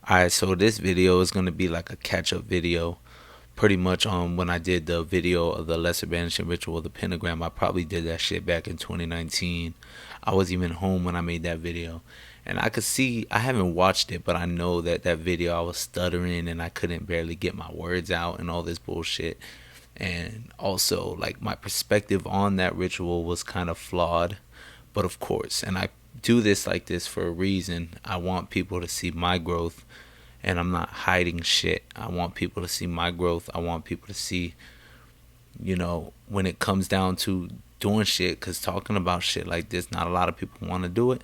Alright, so this video is gonna be like a catch-up video, pretty much on when I did the video of the lesser banishing ritual, the pentagram. I probably did that shit back in 2019. I was even home when I made that video, and I could see, I haven't watched it, but I know that that video I was stuttering and I couldn't barely get my words out and all this bullshit. And also, like, my perspective on that ritual was kind of flawed. But of course, and I do this like this for a reason. I want people to see my growth, and I'm not hiding shit. I want people to see my growth. I want people to see, when it comes down to doing shit, because talking about shit like this, not a lot of people want to do it.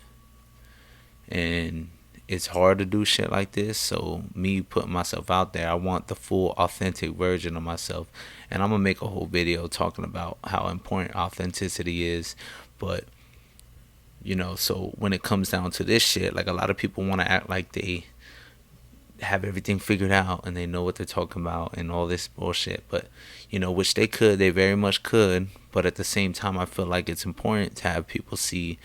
And it's hard to do shit like this. So, me putting myself out there, I want the full, authentic version of myself. And I'm going to make a whole video talking about how important authenticity is. But, so when it comes down to this shit, like, a lot of people want to act like they have everything figured out and they know what they're talking about and all this bullshit. But which they could, they very much could. But at the same time, I feel like it's important to have people see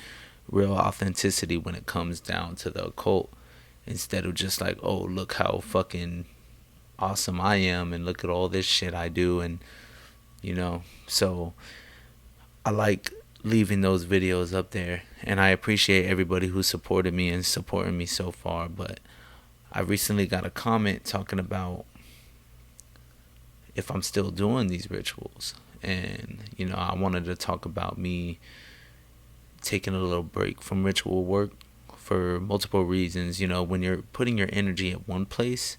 real authenticity when it comes down to the occult, instead of just like, oh, look how fucking awesome I am and look at all this shit I do. And so I like leaving those videos up there, and I appreciate everybody who supported me and supporting me so far. But I recently got a comment talking about if I'm still doing these rituals. And, I wanted to talk about me taking a little break from ritual work for multiple reasons. When you're putting your energy at one place,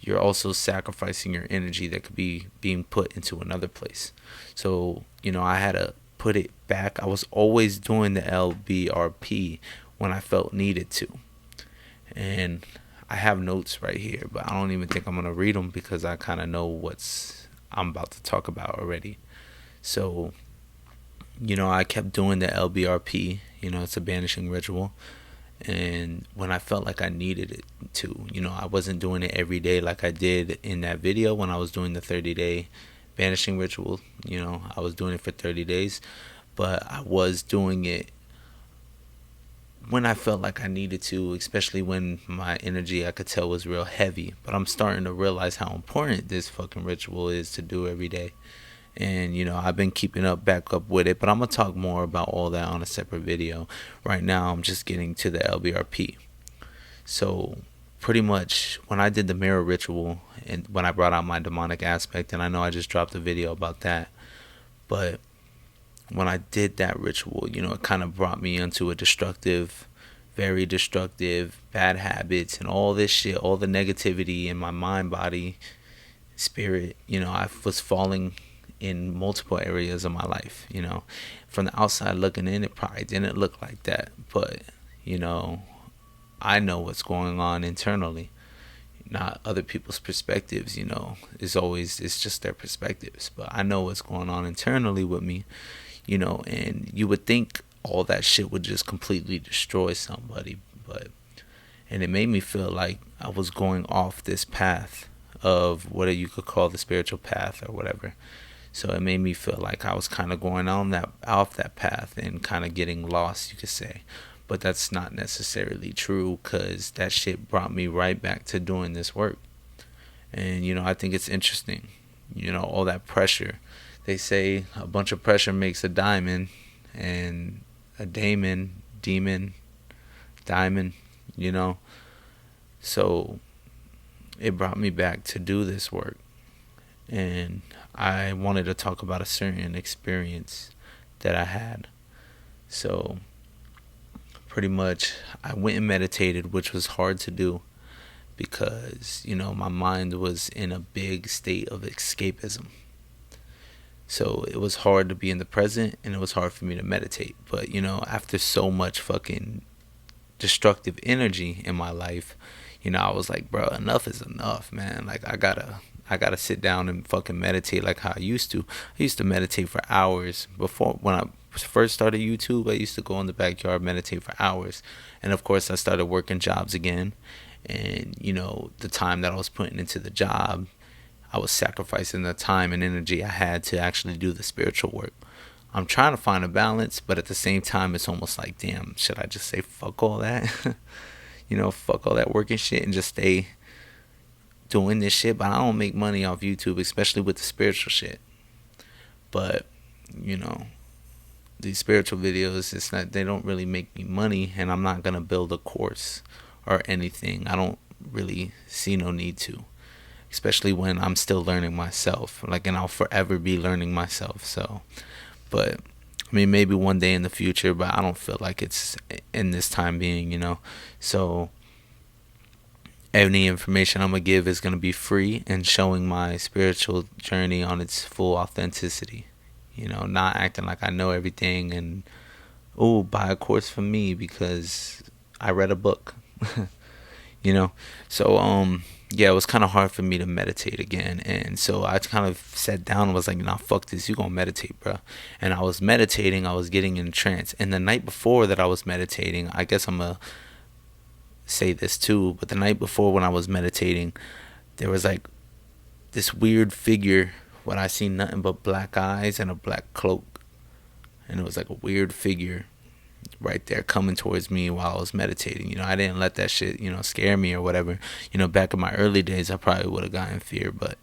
you're also sacrificing your energy that could be being put into another place. So, I had to put it back. I was always doing the LBRP when I felt needed to. And I have notes right here, but I don't even think I'm going to read them because I kind of know what's I'm about to talk about already. So, I kept doing the LBRP. It's a banishing ritual. And when I felt like I needed it to, I wasn't doing it every day like I did in that video when I was doing the 30-day banishing ritual. I was doing it for 30 days, but I was doing it when I felt like I needed to, especially when my energy, I could tell, was real heavy. But I'm starting to realize how important this fucking ritual is to do every day. And I've been keeping back up with it, but I'm gonna talk more about all that on a separate video. Right now I'm just getting to the LBRP. So pretty much when I did the mirror ritual and when I brought out my demonic aspect, and I know I just dropped a video about that, but when I did that ritual, it kind of brought me into a destructive, very destructive, bad habits and all this shit, all the negativity in my mind, body, spirit. I was falling in multiple areas of my life. From the outside looking in, it probably didn't look like that, but I know what's going on internally, not other people's perspectives. It's just their perspectives, but I know what's going on internally with me. And you would think all that shit would just completely destroy somebody, and it made me feel like I was going off this path of what you could call the spiritual path or whatever. So it made me feel like I was kind of going off that path and kind of getting lost, you could say. But that's not necessarily true, because that shit brought me right back to doing this work. And I think it's interesting, all that pressure. They say a bunch of pressure makes a diamond, and a demon, diamond. So it brought me back to do this work. And I wanted to talk about a certain experience that I had. So pretty much I went and meditated, which was hard to do because, my mind was in a big state of escapism. So it was hard to be in the present, and it was hard for me to meditate. But, after so much fucking destructive energy in my life, I was like, bro, enough is enough, man. Like, I gotta sit down and fucking meditate like how I used to. I used to meditate for hours. Before, when I first started YouTube, I used to go in the backyard, meditate for hours. And of course I started working jobs again. And the time that I was putting into the job, I was sacrificing the time and energy I had to actually do the spiritual work. I'm trying to find a balance, but at the same time it's almost like, damn, should I just say fuck all that? fuck all that work and shit and just stay doing this shit. But I don't make money off YouTube, especially with the spiritual shit. But, you know, these spiritual videos, it's not, they don't really make me money, and I'm not gonna build a course or anything. I don't really see no need to, especially when I'm still learning myself. Like, and I'll forever be learning myself. So, but I mean, maybe one day in the future, but I don't feel like it's in this time being. So any information I'm gonna give is gonna be free and showing my spiritual journey on its full authenticity. Not acting like I know everything and, oh, buy a course from me because I read a book. you know. So yeah, it was kind of hard for me to meditate again, and so I kind of sat down and was like, nah, fuck this, you gonna meditate, bro. And I was meditating, I was getting in a trance, and the night before that I was meditating, I guess I'm gonna say this too, but the night before when I was meditating, there was like this weird figure when I seen nothing but black eyes and a black cloak, and it was like a weird figure right there coming towards me while I was meditating. I didn't let that shit, scare me or whatever. Back in my early days, I probably would have gotten fear, but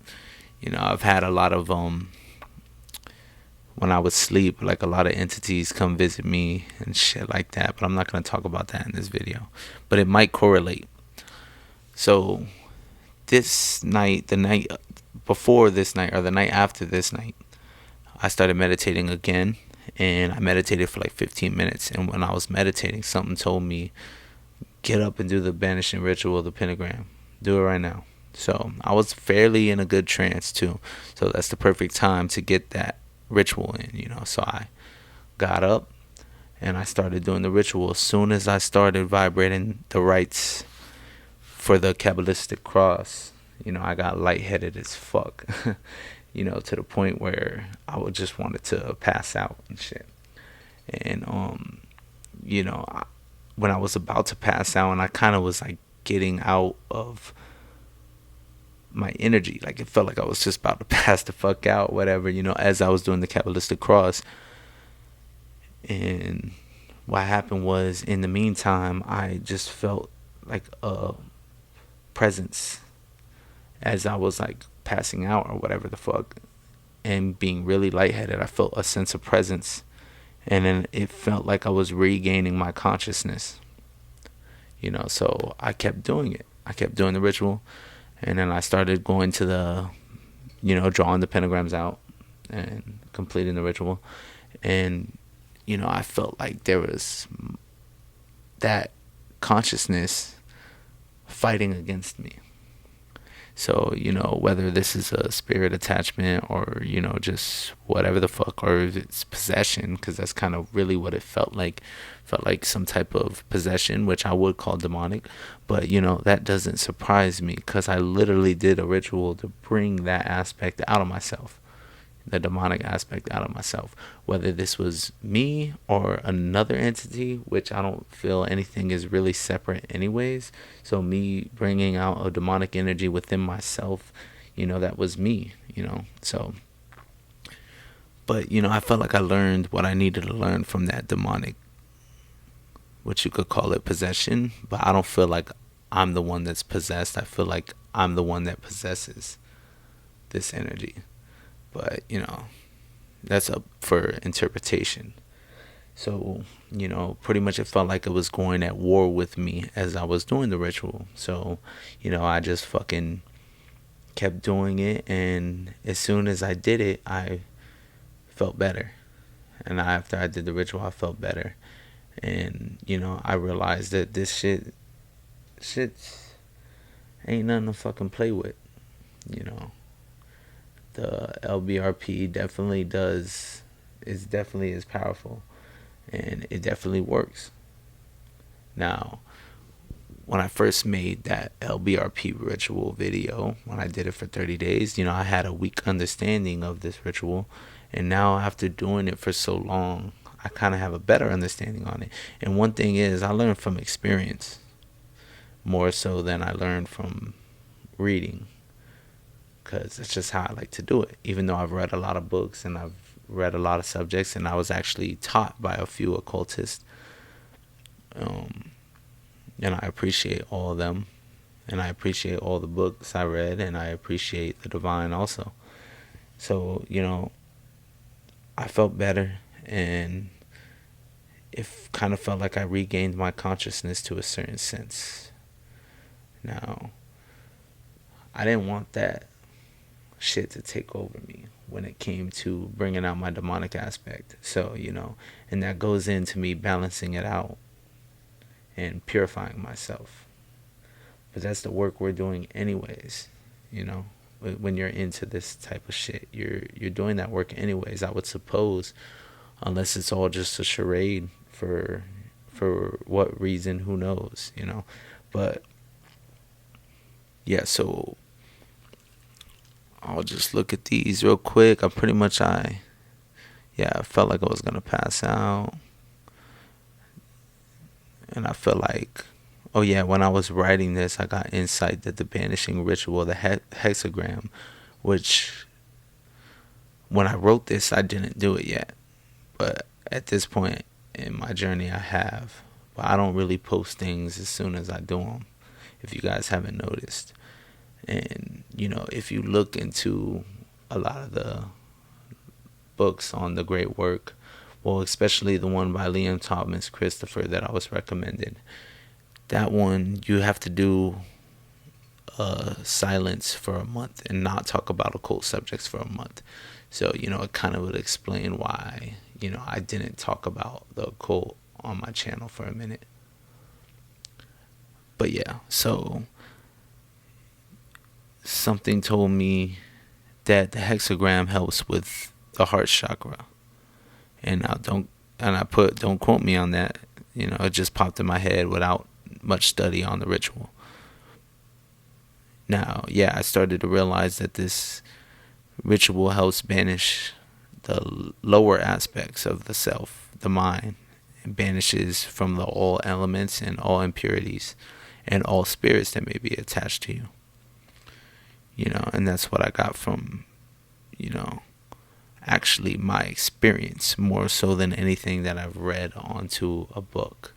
I've had a lot of when I would sleep, like a lot of entities come visit me and shit like that. But I'm not gonna talk about that in this video. But it might correlate. So this night, the night before this night, or the night after this night, I started meditating again. And I meditated for like 15 minutes. And when I was meditating, something told me, get up and do the banishing ritual, the pentagram. Do it right now. So I was fairly in a good trance too. So that's the perfect time to get that ritual in. So I got up and I started doing the ritual. As soon as I started vibrating the rites for the Kabbalistic cross, I got lightheaded as fuck. To the point where I would just wanted to pass out and shit. And when I was about to pass out, and I kind of was like getting out of my energy, like it felt like I was just about to pass the fuck out, whatever, as I was doing the Kabbalistic cross. And what happened was, in the meantime, I just felt like a presence as I was like passing out or whatever the fuck, and being really lightheaded. I felt a sense of presence, and then it felt like I was regaining my consciousness. So I kept doing it. I kept doing the ritual, and then I started going to the, drawing the pentagrams out and completing the ritual. And I felt like there was that consciousness fighting against me. So, whether this is a spirit attachment or, just whatever the fuck, or if it's possession, because that's kind of really what it felt like. Felt like some type of possession, which I would call demonic. But, that doesn't surprise me, because I literally did a ritual to bring that aspect out of myself. The demonic aspect out of myself. Whether this was me or another entity, which I don't feel anything is really separate anyways. So me bringing out a demonic energy within myself, that was me, So, but, I felt like I learned what I needed to learn from that demonic, which you could call it possession. But I don't feel like I'm the one that's possessed. I feel like I'm the one that possesses this energy. But, that's up for interpretation. So, pretty much it felt like it was going at war with me as I was doing the ritual. So, I just fucking kept doing it. And as soon as I did it, I felt better. And after I did the ritual, I felt better. And, I realized that this shit ain't nothing to fucking play with, The LBRP definitely is powerful, and it definitely works. Now, when I first made that LBRP ritual video, when I did it for 30 days, I had a weak understanding of this ritual, and now after doing it for so long, I kind of have a better understanding on it. And one thing is, I learned from experience more so than I learned from reading. Because it's just how I like to do it. Even though I've read a lot of books and I've read a lot of subjects, and I was actually taught by a few occultists. And I appreciate all of them. And I appreciate all the books I read. And I appreciate the divine also. So, I felt better. And it kind of felt like I regained my consciousness to a certain sense. Now, I didn't want that shit to take over me when it came to bringing out my demonic aspect. So, and that goes into me balancing it out and purifying myself. But that's the work we're doing anyways, when you're into this type of shit, you're doing that work anyways, I would suppose, unless it's all just a charade for what reason, who knows, But yeah, so I'll just look at these real quick. I felt like I was gonna pass out, and I felt like, oh yeah, when I was writing this, I got insight that the banishing ritual, the hexagram, which when I wrote this, I didn't do it yet, but at this point in my journey, I have. But I don't really post things as soon as I do them, if you guys haven't noticed. And if you look into a lot of the books on the great work, well, especially the one by Liam Thomas Christopher that I was recommended, that one you have to do silence for a month and not talk about occult subjects for a month. So it kind of would explain why I didn't talk about the occult on my channel for a minute. But yeah, so something told me that the hexagram helps with the heart chakra, and don't quote me on that. It just popped in my head without much study on the ritual. Now, yeah, I started to realize that this ritual helps banish the lower aspects of the self, the mind, and banishes from the all elements and all impurities and all spirits that may be attached to you. And that's what I got from, actually my experience, more so than anything that I've read onto a book.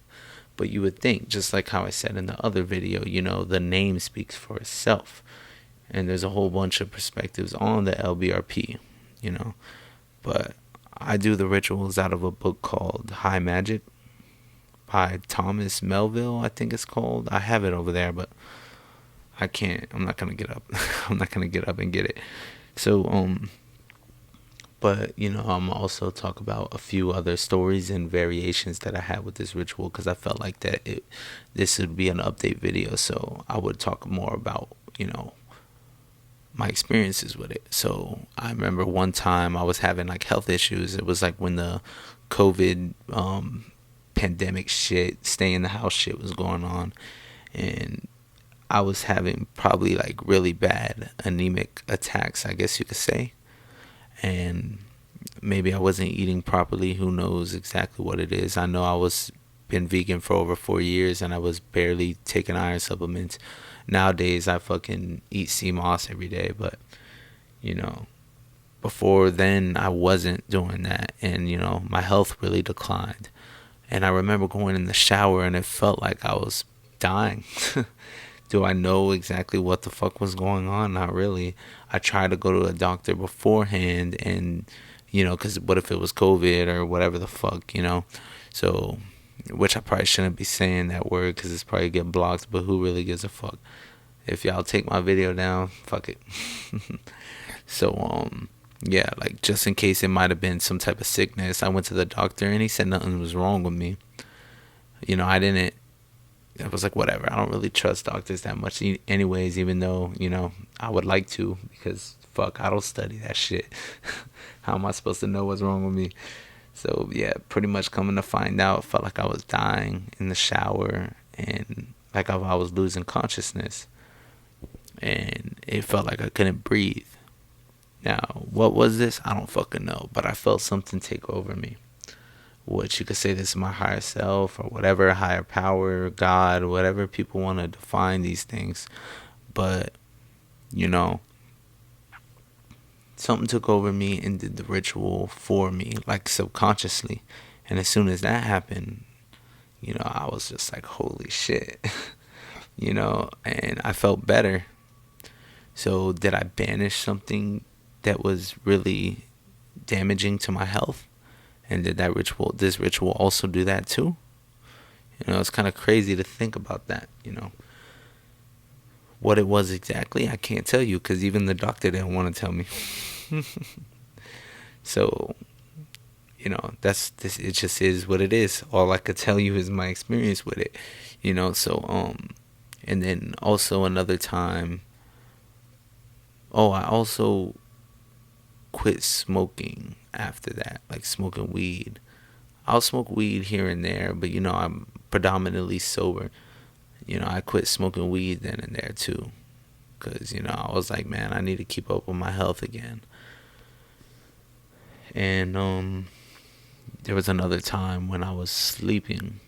But you would think, just like how I said in the other video, the name speaks for itself. And there's a whole bunch of perspectives on the LBRP, But I do the rituals out of a book called High Magic by Thomas Melville, I think it's called. I have it over there, but I'm not going to get up. I'm not going to get up and get it. So, but, I'm also talk about a few other stories and variations that I had with this ritual, because I felt like this would be an update video. So I would talk more about, my experiences with it. So I remember one time I was having like health issues. It was like when the COVID pandemic shit, stay in the house shit was going on. And I was having probably like really bad anemic attacks, I guess you could say. And maybe I wasn't eating properly. Who knows exactly what it is. I know I was been vegan for over 4 years and I was barely taking iron supplements. Nowadays I fucking eat sea moss every day, but before then I wasn't doing that, and my health really declined. And I remember going in the shower and it felt like I was dying. Do I know exactly what the fuck was going on? Not really. I tried to go to a doctor beforehand, and because what if it was COVID or whatever the fuck, So, which I probably shouldn't be saying that word because it's probably get blocked, but who really gives a fuck? If y'all take my video down, fuck it. So, yeah, like just in case it might have been some type of sickness, I went to the doctor and he said nothing was wrong with me. I was like, whatever. I don't really trust doctors that much anyways, even though, I would like to, because fuck, I don't study that shit. How am I supposed to know what's wrong with me? So, yeah, pretty much coming to find out, felt like I was dying in the shower and like I was losing consciousness. And it felt like I couldn't breathe. Now, what was this? I don't fucking know, but I felt something take over me. Which you could say this is my higher self or whatever, higher power, God, whatever people want to define these things. But, something took over me and did the ritual for me, like subconsciously. And as soon as that happened, I was just like, holy shit. And I felt better. So did I banish something that was really damaging to my health? And did this ritual also do that too? It's kind of crazy to think about that. What it was exactly, I can't tell you, because even the doctor didn't want to tell me. So, that's this. It just is what it is. All I could tell you is my experience with it. So and then also another time. Oh, I also quit smoking after that, like smoking weed. I'll smoke weed here and there, but I'm predominantly sober. I quit smoking weed then and there too, because I was like, man, I need to keep up with my health again. And there was another time when I was sleeping,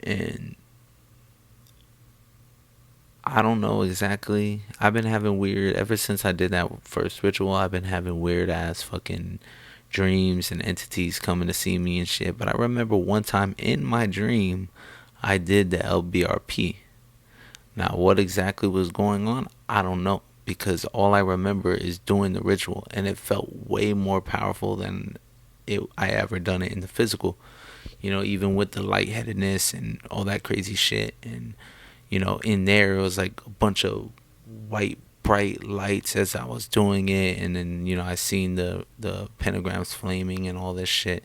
and I don't know exactly. I've been having weird, ever since I did that first ritual, I've been having weird ass fucking dreams and entities coming to see me and shit. But I remember one time in my dream, I did the LBRP. Now, what exactly was going on, I don't know. Because all I remember is doing the ritual. And it felt way more powerful than I ever done it in the physical. Even with the lightheadedness and all that crazy shit. And in there it was like a bunch of white bright lights as I was doing it, and then I seen the pentagrams flaming and all this shit,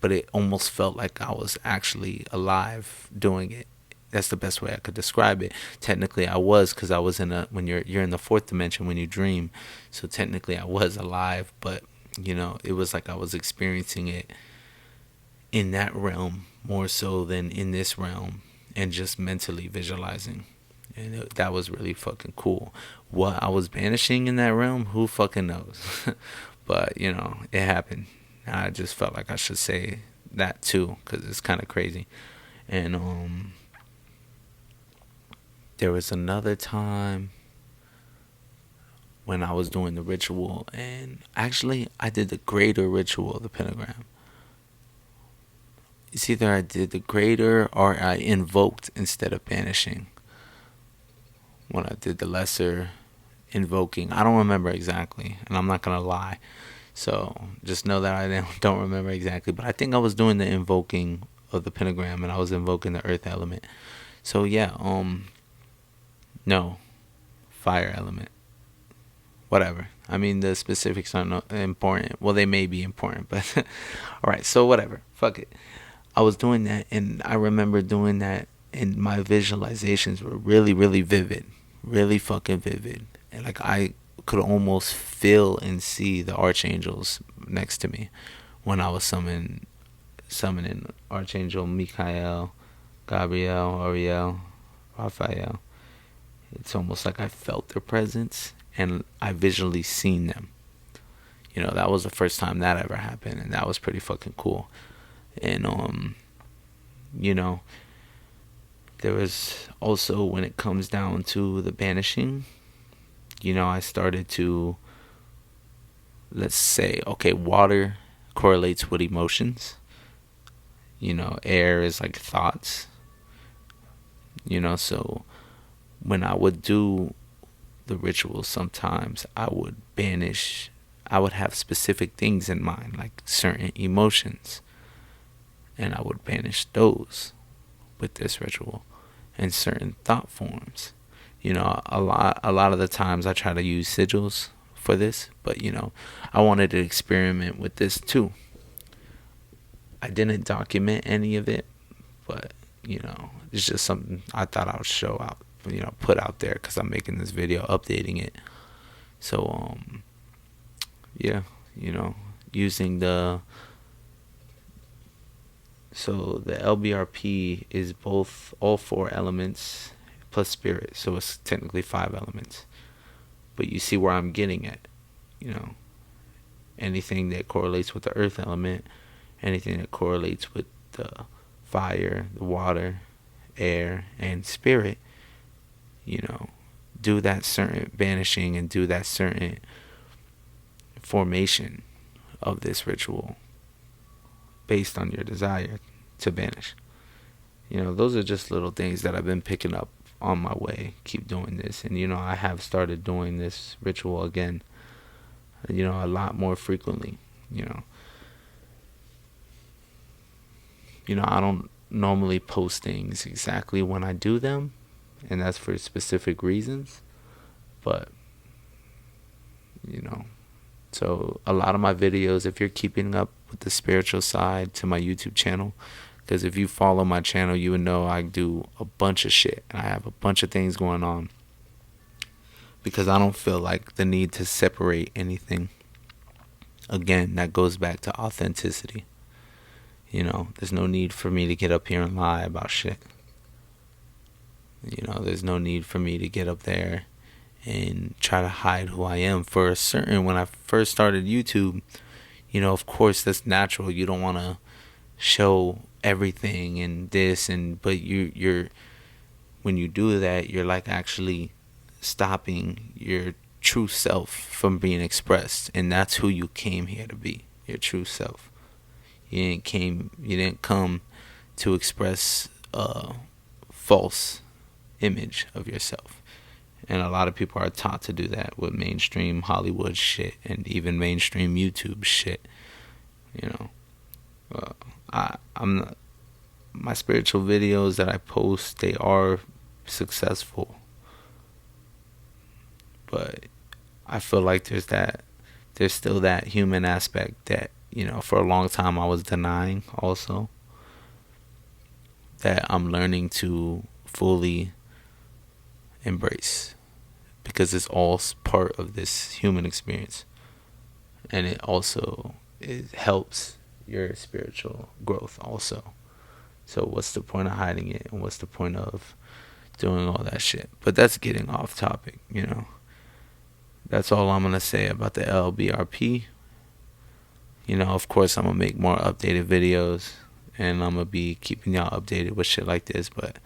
but it almost felt like I was actually alive doing it. That's the best way I could describe it. Technically I was, because I was when you're in the fourth dimension when you dream, so technically I was alive, but it was like I was experiencing it in that realm more so than in this realm, and just mentally visualizing. And that was really fucking cool. What I was banishing in that realm, who fucking knows? But it happened. I just felt like I should say that too, because it's kind of crazy. And there was another time when I was doing the ritual, and actually I did the greater ritual of the pentagram. It's either I did the greater or I invoked instead of banishing. When I did the lesser invoking, I don't remember exactly, and I'm not gonna lie. So just know that I don't remember exactly, but I think I was doing the invoking of the pentagram, and I was invoking the earth element. So yeah, no, fire element, whatever. I mean, the specifics are not important. Well, they may be important, but all right. So whatever, fuck it. I was doing that, and I remember doing that, and my visualizations were really, really vivid, really fucking vivid, and like I could almost feel and see the archangels next to me when I was summoning Archangel Michael, Gabriel, Ariel, Raphael. It's almost like I felt their presence and I visually seen them. That was the first time that ever happened, and that was pretty fucking cool. And there was also, when it comes down to the banishing, I started to, let's say, okay, water correlates with emotions. Air is like thoughts. So when I would do the ritual, sometimes I would have specific things in mind, like certain emotions, and I would banish those with this ritual, and certain thought forms. A lot of the times I try to use sigils for this, but I wanted to experiment with this too. I didn't document any of it, but it's just something I thought I would show out, put out there, because I'm making this video, updating it. So yeah, using the LBRP is all four elements plus spirit, so it's technically 5 elements. But you see where I'm getting at. Anything that correlates with the earth element, anything that correlates with the fire, the water, air, and spirit, do that certain banishing and do that certain formation of this ritual based on your desire to banish. You know, those are just little things that I've been picking up on my way. Keep doing this. And, you know, I have started doing this ritual again, you know, a lot more frequently, you know. You know, I don't normally post things exactly when I do them, and that's for specific reasons. But, you know, so a lot of my videos, if you're keeping up with the spiritual side to my YouTube channel, because if you follow my channel, you would know I do a bunch of shit. I have a bunch of things going on because I don't feel like the need to separate anything. Again, that goes back to authenticity. You know, there's no need for me to get up here and lie about shit. You know, there's no need for me to get up there and try to hide who I am. For a certain, when I first started YouTube, you know, of course that's natural. You don't want to show everything and this and, but you're when you do that, you're like actually stopping your true self from being expressed, and that's who you came here to be, your true self. You didn't come to express a false image of yourself. And a lot of people are taught to do that with mainstream Hollywood shit and even mainstream YouTube shit. You know, I'm not, my spiritual videos that I post, they are successful, but I feel like there's still that human aspect that, you know, for a long time I was denying also, that I'm learning to fully embrace, because it's all part of this human experience, and it helps your spiritual growth also. So what's the point of hiding it, and what's the point of doing all that shit? But that's getting off topic, you know. That's all I'm gonna say about the LBRP. You know, of course I'm gonna make more updated videos, and I'm gonna be keeping y'all updated with shit like this. But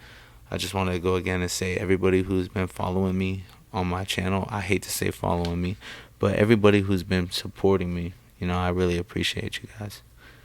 I just want to go again and say, everybody who's been following me on my channel, I hate to say following me, but everybody who's been supporting me, you know, I really appreciate you guys.